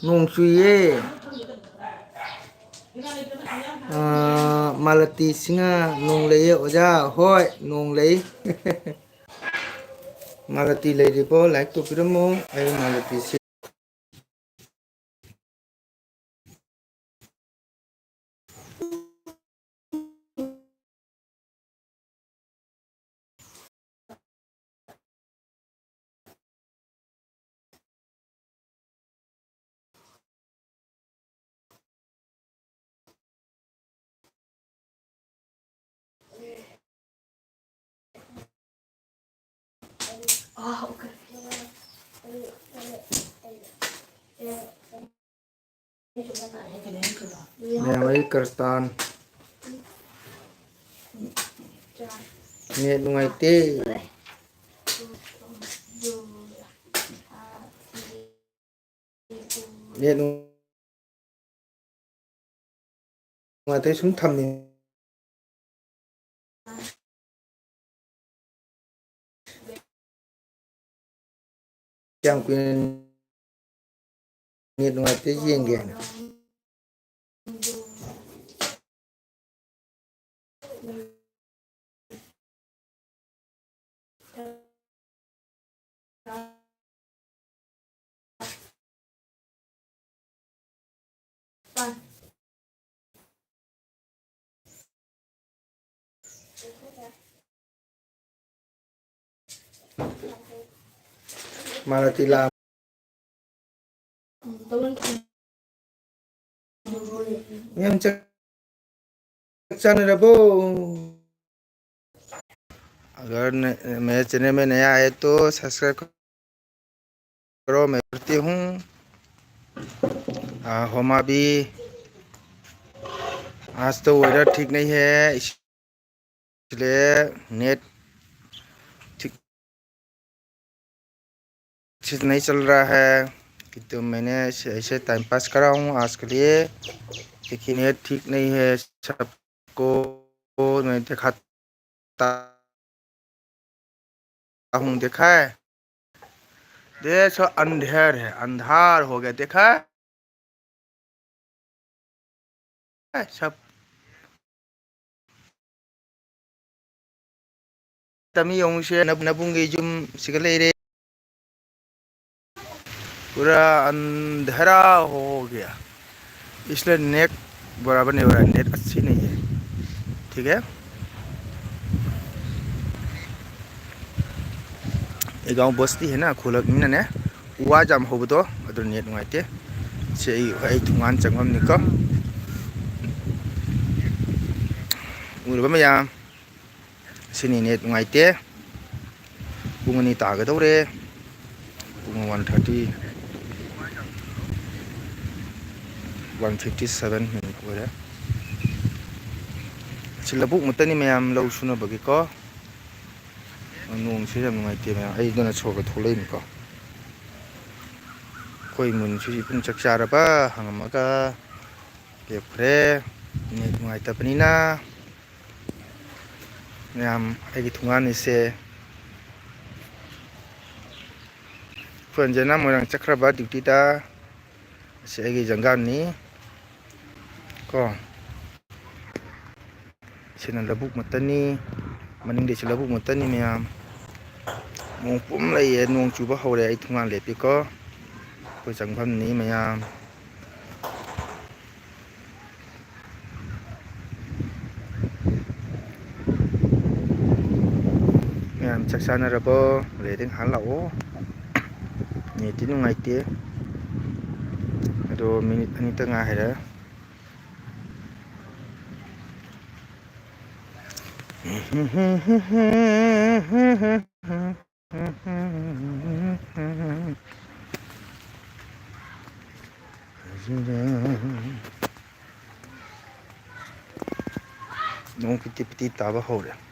ꯅꯣꯡ ꯆꯨꯏꯌꯦ ꯃꯥꯂꯇꯤꯁꯤꯡꯅ ꯅꯣꯡ ꯂꯩꯌꯦ ꯑꯣꯖꯥ ꯍꯣꯏ ꯅꯣꯡ ꯂꯩ ꯃꯥꯂꯇꯤ ꯂꯩꯔꯤꯕꯣ ꯂꯥꯏꯔꯤꯛ ꯇꯧꯕꯤꯔꯝꯃꯣ ꯑꯩ ꯃꯥꯂꯇꯤꯁꯤ ꯃꯌꯥꯝ ꯀꯔꯁꯇꯥꯟ ꯅꯦꯠ ꯅꯨꯡꯉꯥꯏꯇꯦ ꯅꯦꯠ ꯅꯨꯡꯉꯥꯏꯇꯦ ꯁꯨꯝ ꯊꯝꯃꯤ ꯀꯌꯥꯝ ꯀꯨꯏꯅ ꯅꯦꯠ ꯅꯨꯡꯉꯥꯏꯇꯦ ꯌꯦꯡꯒꯦ ꯍꯥꯏꯅ ꯃꯥꯂꯇꯤ ꯂꯥꯛ ꯃꯌꯥꯝ ꯆꯥꯛ ꯆꯥꯅꯔꯕꯣ अगर मेरे चैनल में नया है तो सब्सक्राइब करो मैं करती हूँ होमा भी आज तो वेदर ठीक नहीं है इसलिए नेट ठीक से नहीं चल रहा है कि तो मैंने ऐसे टाइम पास करा हूँ आज के लिए देखिए नेट ठीक नहीं है सबको मैं दिखाता हूँ देखा है देश अंधेर है अंधार हो गया देखा है सब तमी से नबुंगी जुम सिगले पूरा अंधेरा हो गया इसलिए नेट बराबर नहीं हो रहा है नेट अच्छी नहीं है ठीक है ये गांव बस्ती है ना खोलक ने वा जाम होबदो अदर नेट नुआइते से आई थुंगान चंगम निको उरबा मयाम सिनी नेट नुआइते पुंगनी तागदौरे पुंग 1:30 1:57 मिनट ओरे सिलबुक मतनी मयाम लौ सुनबगीको नोंग से यꯥꯝ नुआइते मयाम आई दोना सोगा थोलैनिको कोई मुनसु पुंग चक चारबा हंगमगा लेफ्रे नेट नुआइतबनिना मयाम आई थुंगान इसे फंजना मोरंग चक्रबा ड्यूटी दा से आई जंगानी को सिना लबुक मतनी मनिंग दे लबुक मतनी मयाम नोंग पुम लैये नोंग चुबा हौरे आई थुंगान लेपिको कोई जंगभम नि मयाम मयाम चक चानरबो रेडिंग हाल लाओ नेट नुआइते अदो मिनिट अनि तंगा हेरा नोंग पिटी पिटी ताबा हौरे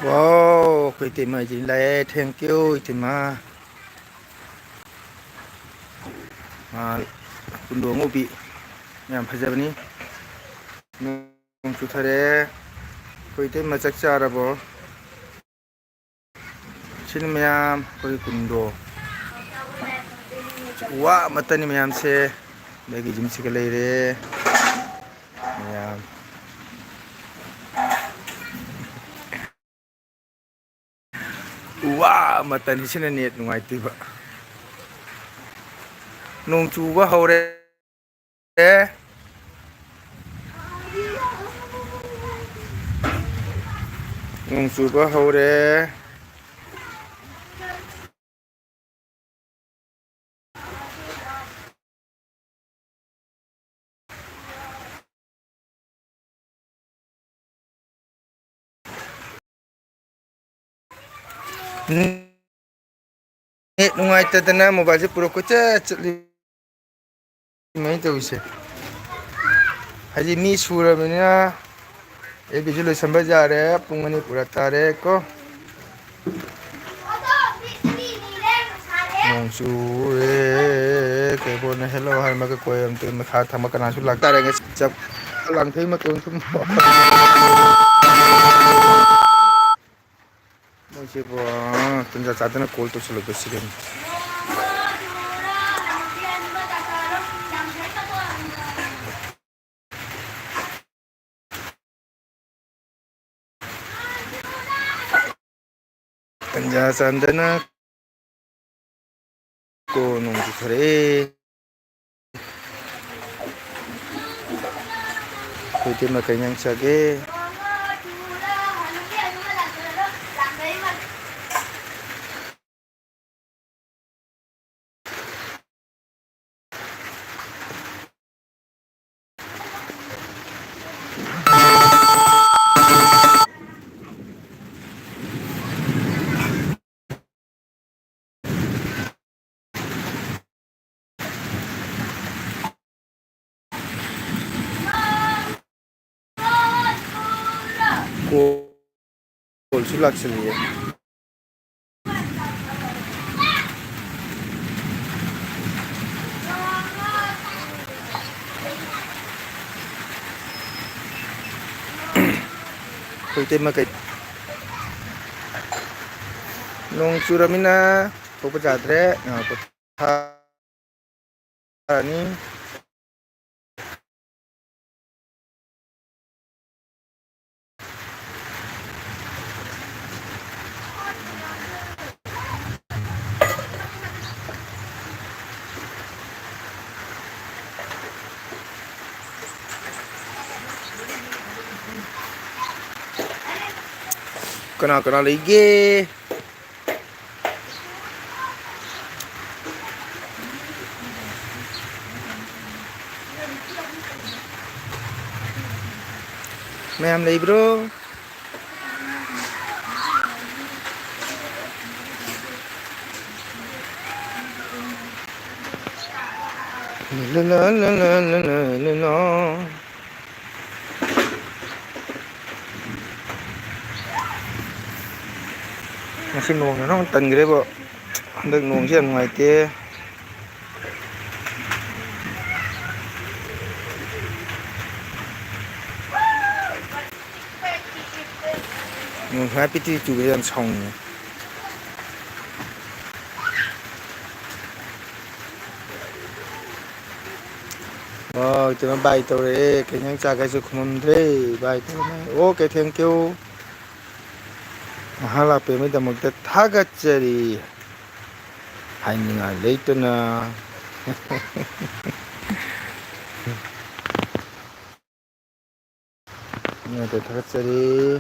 Wow, cái tìm mà gì lại thank you tìm mà kundu ngobi yam phajabani nong chu thare koi te ma chak charabo chin mayam koi kundu wa matani mayam se dagi jim se leire mayam wa matani sina net nungai tiba nong chu ba hore nong chu ba hore net nungai tadana mobile se puro ko cha chli mai to ise haji mi sura bina एक बिजली संभल जा रहे हैं पुंगनी पूरा तारे को मंसूरे के बोलने हेलो हर मग कोई हम तो मखा था मकर नाशु लगता रहेंगे जब लंग थे मत तुम मुझे वो तुम जा चाहते ना कोल तो चलो बस सिर्फ पंजा संदना को नोंग करे कोई तो मैं कहीं चाहे कोल सुलग चलिए कोई तो मैं कहीं nong suramina ko pajadre ko ni kena kena lagi Ma'am lagi bro la la la la la la la masih nong nó tần cái bộ được nong chứ ngoài kia nong hai piti chủ cái sòng cho nó bay tàu đấy cái nhang cha cái sự không thế bay tàu này ok thank you hala pe mấy tầm một tết thagat cheri hai ngày lấy tên nhà tết thagat cheri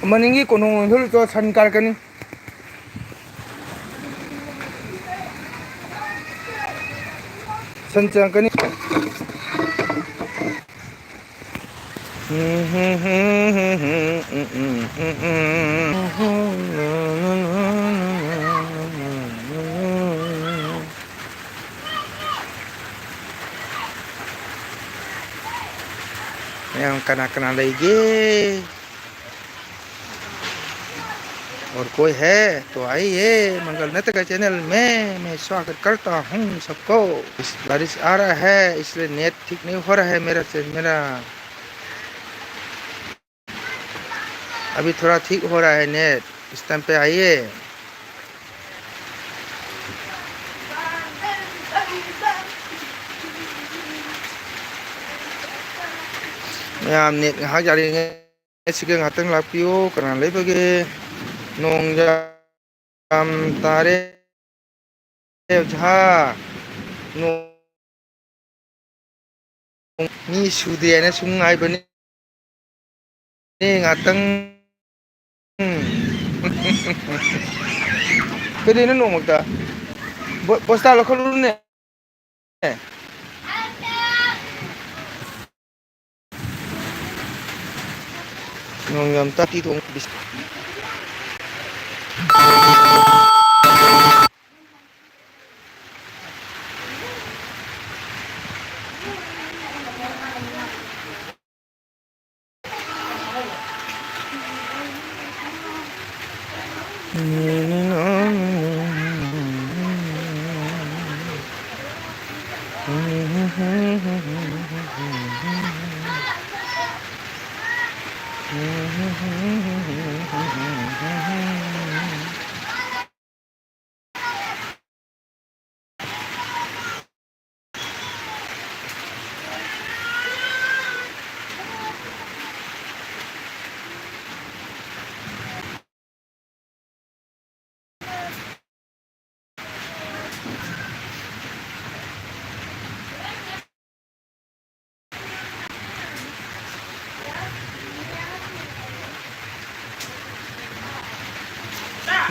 Maningi konong hul to san karkani. San changkani. Yang kena lagi. और कोई है तो आइए मंगल नेत्र का channel में मैं स्वागत करता हूँ सबको। इस बारिश आ रहा है इसलिए नेट ठीक नहीं हो रहा है मेरा अभी थोड़ा ठीक हो रहा है नेट। इस टाइम पे आइए। मैं नेट हाँ जा रही है सिगे ngатeng lapio karena lebih nong jam tare jha nong ni sudiane sungai bani ngateng kedi na nong magta posta lo kholu ne nong jam tati tong bis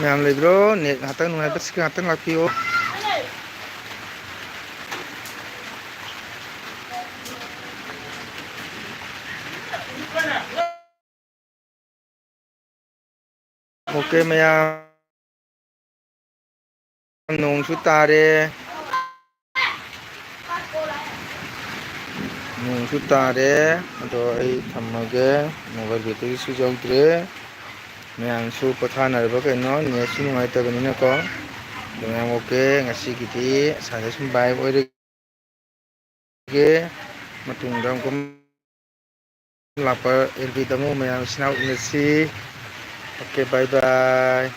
Ma'am libro net ngатeng nungai bes ngатeng lapio. Oke ma'am nong sutare atau ai thamage mobile battery switch on tre ma'am su pathana ba ke no ne su ngai ta bani na ko ma'am oke ngasi kiti sare sum bai oi ge matung dam ko lapa elbi tamu ma'am snau nasi. Oke bye bye.